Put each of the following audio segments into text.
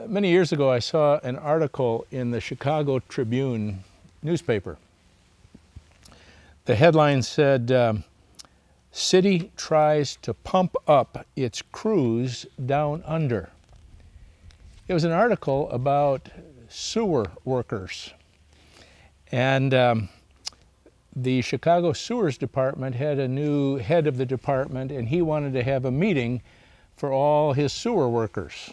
Many years ago, I saw an article in the Chicago Tribune newspaper. The headline said, "City tries to pump up its crews down under." It was an article about sewer workers. And the Chicago Sewers Department had a new head of the department, and he wanted to have a meeting for all his sewer workers.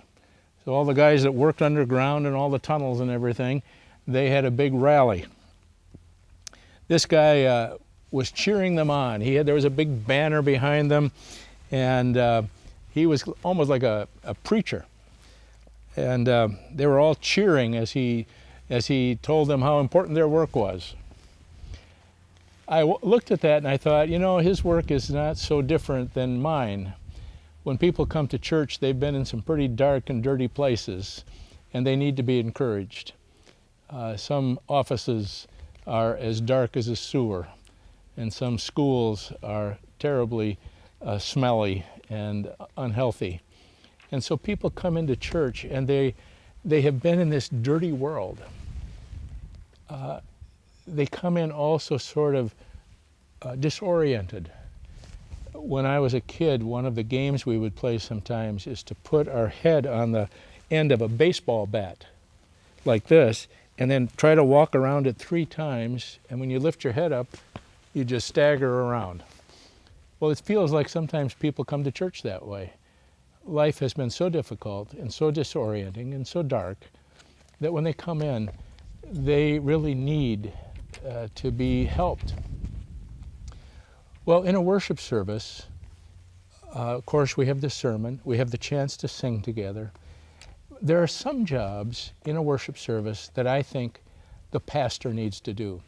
So all the guys that worked underground and all the tunnels and everything, they had a big rally. This guy was cheering them on. There was a big banner behind them, and he was almost like a preacher. And they were all cheering as he told them how important their work was. I looked at that and I thought, you know, his work is not so different than mine. When people come to church, they've been in some pretty dark and dirty places, and they need to be encouraged. Some offices are as dark as a sewer, and some schools are terribly smelly and unhealthy. And so people come into church, and they have been in this dirty world. They come in also sort of disoriented. When I was a kid, one of the games we would play sometimes is to put our head on the end of a baseball bat, like this, and then try to walk around it 3 times, and when you lift your head up, you just stagger around. Well, it feels like sometimes people come to church that way. Life has been so difficult and so disorienting and so dark that when they come in, they really need to be helped. Well, in a worship service, of course, we have the sermon, we have the chance to sing together. There are some jobs in a worship service that I think the pastor needs to do.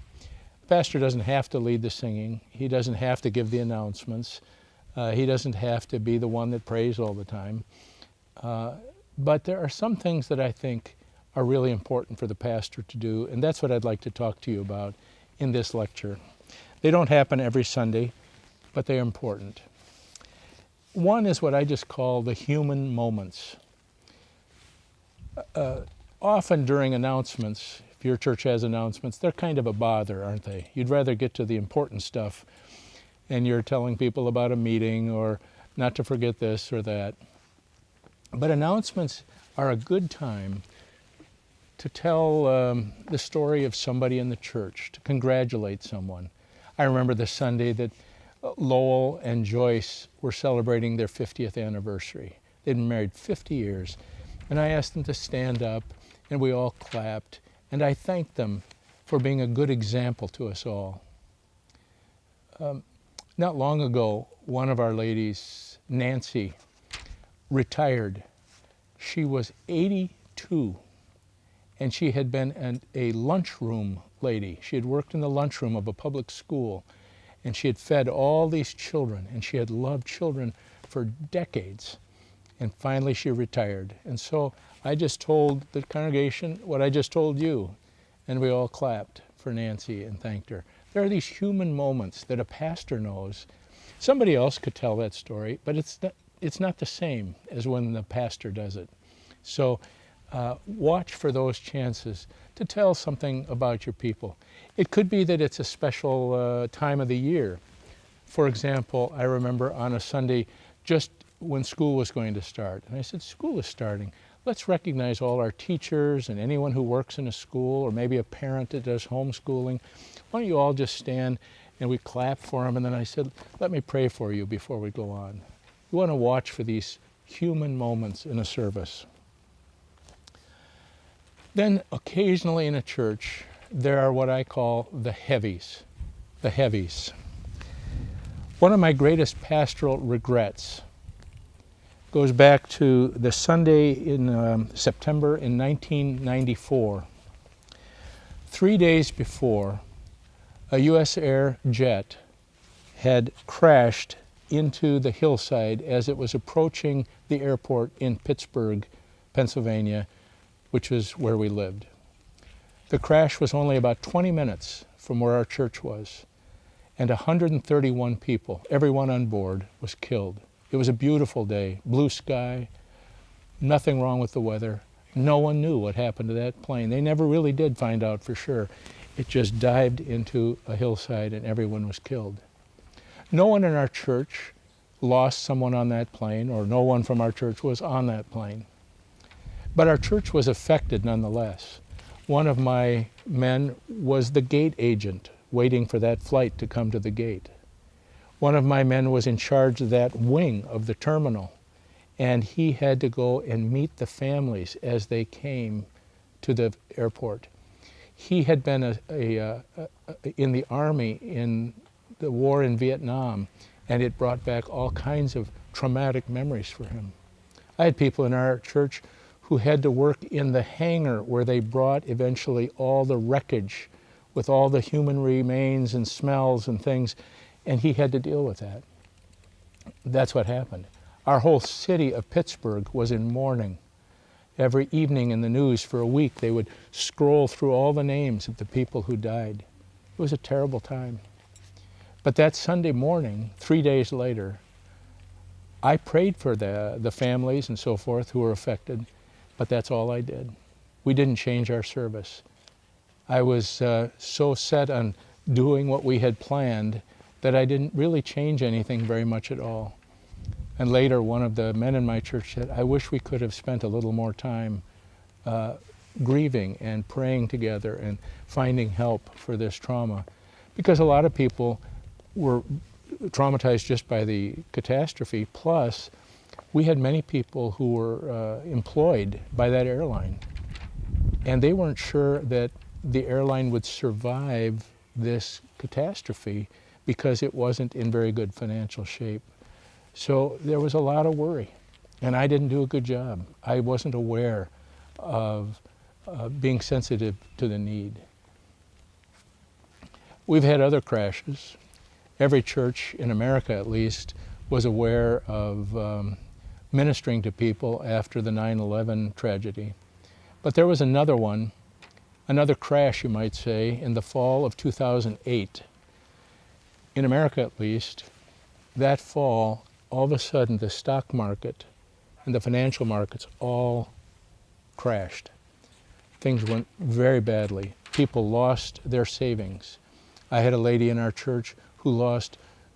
The pastor doesn't have to lead the singing. He doesn't have to give the announcements. He doesn't have to be the one that prays all the time. But there are some things that I think are really important for the pastor to do, and that's what I'd like to talk to you about in this lecture. They don't happen every Sunday, but they're important. One is what I just call the human moments. Often during announcements, if your church has announcements, they're kind of a bother, aren't they? You'd rather get to the important stuff, and you're telling people about a meeting or not to forget this or that. But announcements are a good time to tell the story of somebody in the church, to congratulate someone. I remember the Sunday that Lowell and Joyce were celebrating their 50th anniversary. They'd been married 50 years. And I asked them to stand up, and we all clapped. And I thanked them for being a good example to us all. Not long ago, one of our ladies, Nancy, retired. She was 82, and she had been a lunchroom lady. She had worked in the lunchroom of a public school, and she had fed all these children, and she had loved children for decades. And finally she retired. And so I just told the congregation what I just told you, and we all clapped for Nancy and thanked her. There are these human moments that a pastor knows. Somebody else could tell that story, but it's not the same as when the pastor does it. So watch for those chances to tell something about your people. It could be that it's a special time of the year. For example, I remember on a Sunday just when school was going to start, and I said, school is starting. Let's recognize all our teachers and anyone who works in a school, or maybe a parent that does homeschooling. Why don't you all just stand, and we clap for them, and then I said, let me pray for you before we go on. You want to watch for these human moments in a service. Then occasionally in a church, there are what I call the heavies. The heavies. One of my greatest pastoral regrets goes back to the Sunday in September in 1994. 3 days before, a U.S. Air jet had crashed into the hillside as it was approaching the airport in Pittsburgh, Pennsylvania, which was where we lived. The crash was only about 20 minutes from where our church was, and 131 people, everyone on board, was killed. It was a beautiful day, blue sky, nothing wrong with the weather, No one knew what happened to that plane. They never really did find out for sure. It just dived into a hillside and everyone was killed. No one in our church lost someone on that plane, or no one from our church was on that plane. But our church was affected nonetheless. One of my men was the gate agent, waiting for that flight to come to the gate. One of my men was in charge of that wing of the terminal, and he had to go and meet the families as they came to the airport. He had been in the Army in the war in Vietnam, and it brought back all kinds of traumatic memories for him. I had people in our church who had to work in the hangar where they brought eventually all the wreckage with all the human remains and smells and things, and he had to deal with that. That's what happened. Our whole city of Pittsburgh was in mourning. Every evening in the news for a week, they would scroll through all the names of the people who died. It was a terrible time. But that Sunday morning, 3 days later, I prayed for the families and so forth who were affected, but that's all I did. We didn't change our service. I was so set on doing what we had planned that I didn't really change anything very much at all. And later, one of the men in my church said, I wish we could have spent a little more time grieving and praying together and finding help for this trauma. Because a lot of people were traumatized just by the catastrophe, plus we had many people who were employed by that airline, and they weren't sure that the airline would survive this catastrophe because it wasn't in very good financial shape. So there was a lot of worry, and I didn't do a good job. I wasn't aware of being sensitive to the need. We've had other crashes. Every church in America, at least, was aware of ministering to people after the 9/11 tragedy. But there was another one, another crash, you might say, in the fall of 2008. In America, at least, that fall, all of a sudden, the stock market and the financial markets all crashed. Things went very badly. People lost their savings. I had a lady in our church who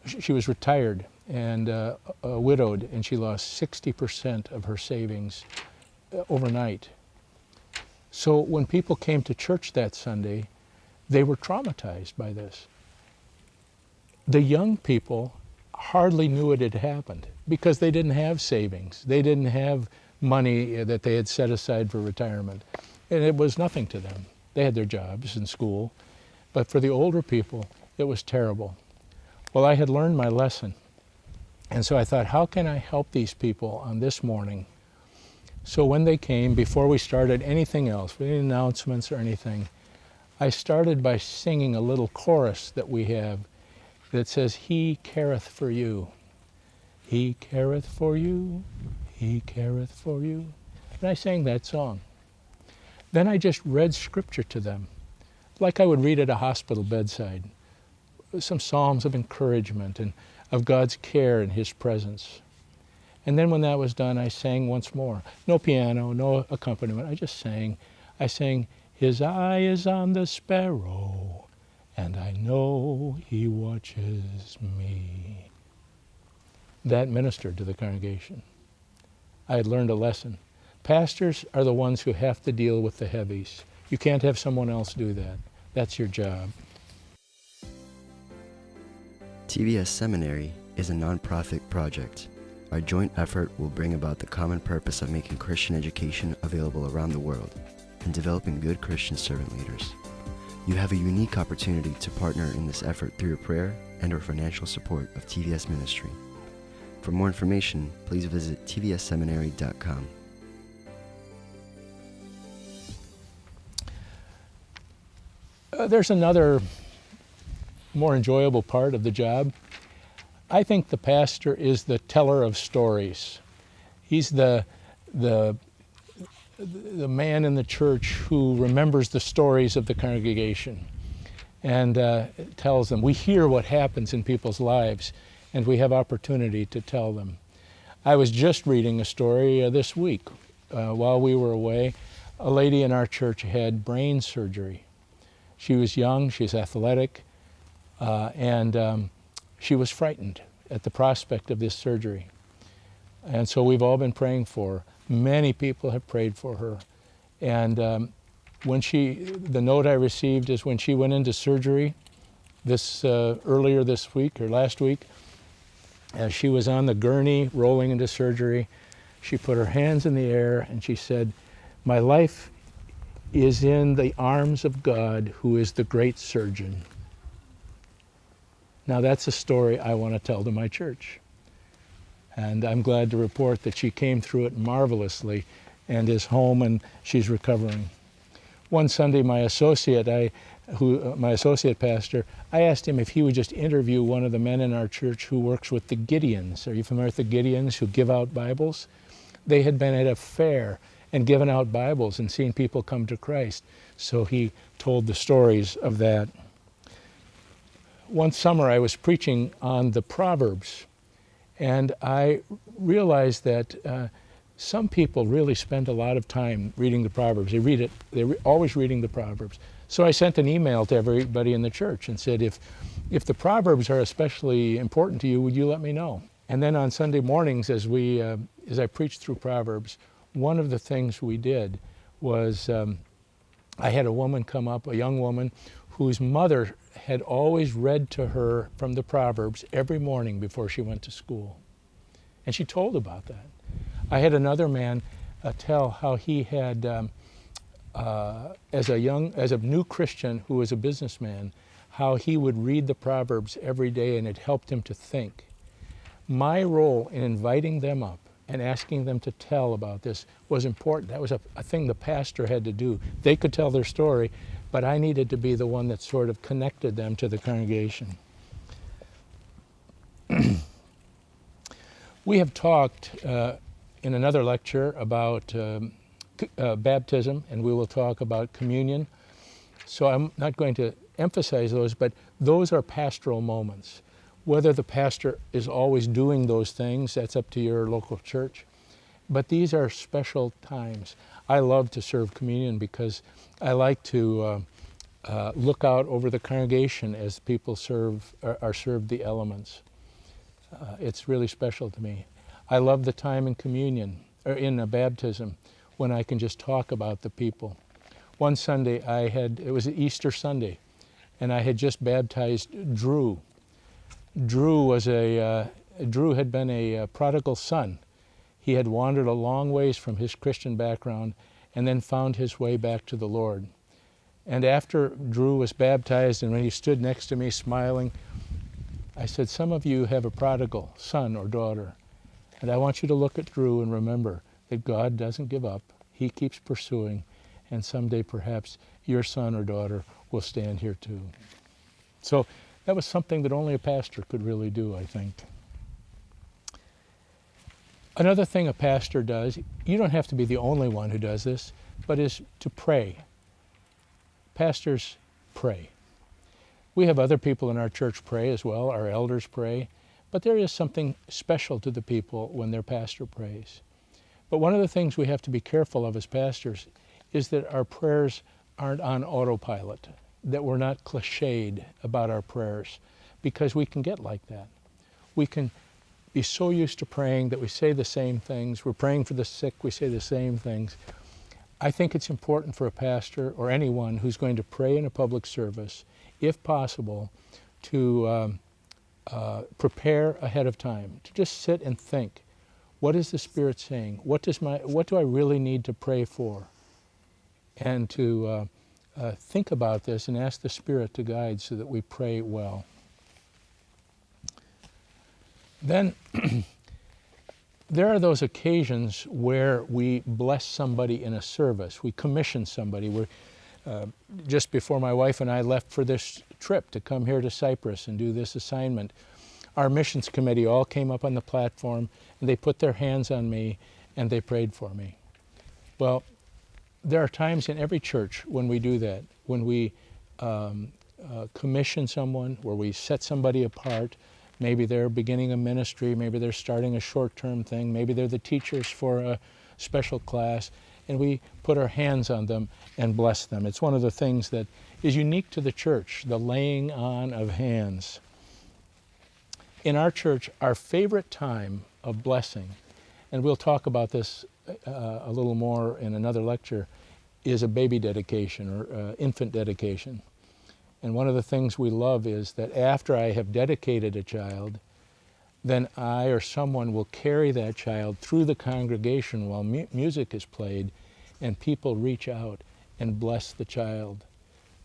she was retired and widowed, and she lost 60% of her savings overnight. So when people came to church that Sunday, they were traumatized by this. The young people hardly knew it had happened because they didn't have savings. They didn't have money that they had set aside for retirement. And it was nothing to them. They had their jobs in school. But for the older people, it was terrible. Well, I had learned my lesson. And so I thought, how can I help these people on this morning? So when they came, before we started anything else, any announcements or anything, I started by singing a little chorus that we have that says, He careth for you. He careth for you. He careth for you. And I sang that song. Then I just read scripture to them, like I would read at a hospital bedside. Some psalms of encouragement and of God's care and His presence. And then when that was done, I sang once more. No piano, no accompaniment, I just sang. I sang, His eye is on the sparrow, and I know He watches me. That ministered to the congregation. I had learned a lesson. Pastors are the ones who have to deal with the heavies. You can't have someone else do that. That's your job. TVS Seminary is a nonprofit project. Our joint effort will bring about the common purpose of making Christian education available around the world and developing good Christian servant leaders. You have a unique opportunity to partner in this effort through your prayer and or financial support of TVS Ministry. For more information, please visit tvsseminary.com. There's another more enjoyable part of the job. I think the pastor is the teller of stories. He's the man in the church who remembers the stories of the congregation and tells them. We hear what happens in people's lives, and we have opportunity to tell them. I was just reading a story this week while we were away A lady in our church had brain surgery. She was young, she's athletic, and she was frightened at the prospect of this surgery. And so we've all been praying for her. Many people have prayed for her. And the note I received is when she went into surgery earlier this week or last week, as she was on the gurney rolling into surgery, she put her hands in the air and she said, "My life is in the arms of God, who is the great surgeon." Now that's a story I want to tell to my church. And I'm glad to report that she came through it marvelously and is home and she's recovering. One Sunday, my associate pastor, I asked him if he would just interview one of the men in our church who works with the Gideons. Are you familiar with the Gideons who give out Bibles? They had been at a fair and given out Bibles and seen people come to Christ. So he told the stories of that. One summer I was preaching on the Proverbs, and I realized that some people really spend a lot of time reading the Proverbs. They're always reading the Proverbs. So I sent an email to everybody in the church and said, if the Proverbs are especially important to you, would you let me know? And then on Sunday mornings, as I preached through Proverbs, one of the things we did was I had a woman come up, a young woman, whose mother had always read to her from the Proverbs every morning before she went to school. And she told about that. I had another man tell how he had, as a new Christian who was a businessman, how he would read the Proverbs every day and it helped him to think. My role in inviting them up and asking them to tell about this was important. That was a thing the pastor had to do. They could tell their story, but I needed to be the one that sort of connected them to the congregation. We have talked in another lecture about baptism, and we will talk about communion. So I'm not going to emphasize those, but those are pastoral moments. Whether the pastor is always doing those things, that's up to your local church. But these are special times. I love to serve communion because I like to look out over the congregation as people are served the elements. It's really special to me. I love the time in communion, or in a baptism, when I can just talk about the people. One Sunday it was Easter Sunday, and I had just baptized Drew. Drew had been a prodigal son. He had wandered a long ways from his Christian background and then found his way back to the Lord. And after Drew was baptized and when he stood next to me smiling, I said, "Some of you have a prodigal son or daughter, and I want you to look at Drew and remember that God doesn't give up. He keeps pursuing, and someday perhaps your son or daughter will stand here too." So that was something that only a pastor could really do, I think. Another thing a pastor does, you don't have to be the only one who does this, but is to pray. Pastors pray. We have other people in our church pray as well, our elders pray, but there is something special to the people when their pastor prays. But one of the things we have to be careful of as pastors is that our prayers aren't on autopilot, that we're not cliched about our prayers, because we can get like that. We can be so used to praying that we say the same things. We're praying for the sick, we say the same things. I think it's important for a pastor or anyone who's going to pray in a public service, if possible, to prepare ahead of time, to just sit and think, what is the Spirit saying? What do I really need to pray for? And to think about this and ask the Spirit to guide so that we pray well. Then there are those occasions where we bless somebody in a service. We commission somebody. Just before my wife and I left for this trip to come here to Cyprus and do this assignment, our missions committee all came up on the platform and they put their hands on me and they prayed for me. Well, there are times in every church when we do that, when we commission someone, where we set somebody apart. Maybe they're beginning a ministry, maybe they're starting a short-term thing, maybe they're the teachers for a special class, and we put put our hands on them and bless them. It's one of the things that is unique to the church, the laying on of hands. In our church, our favorite time of blessing, and we'll talk about this a little more in another lecture, is a baby dedication or infant dedication. And one of the things we love is that after I have dedicated a child, then I or someone will carry that child through the congregation while music is played, and people reach out and bless the child.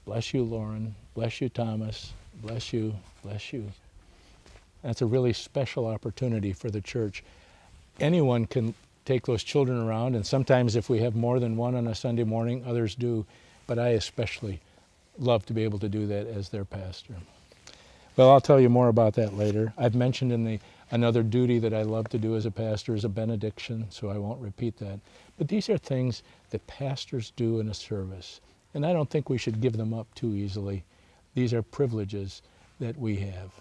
Bless you, Lauren. Bless you, Thomas. Bless you. Bless you. That's a really special opportunity for the church. Anyone can take those children around, and sometimes if we have more than one on a Sunday morning, others do, but I especially love to be able to do that as their pastor. Well, I'll tell you more about that later. I've mentioned in another duty that I love to do as a pastor is a benediction, so I won't repeat that. But these are things that pastors do in a service, and I don't think we should give them up too easily. These are privileges that we have.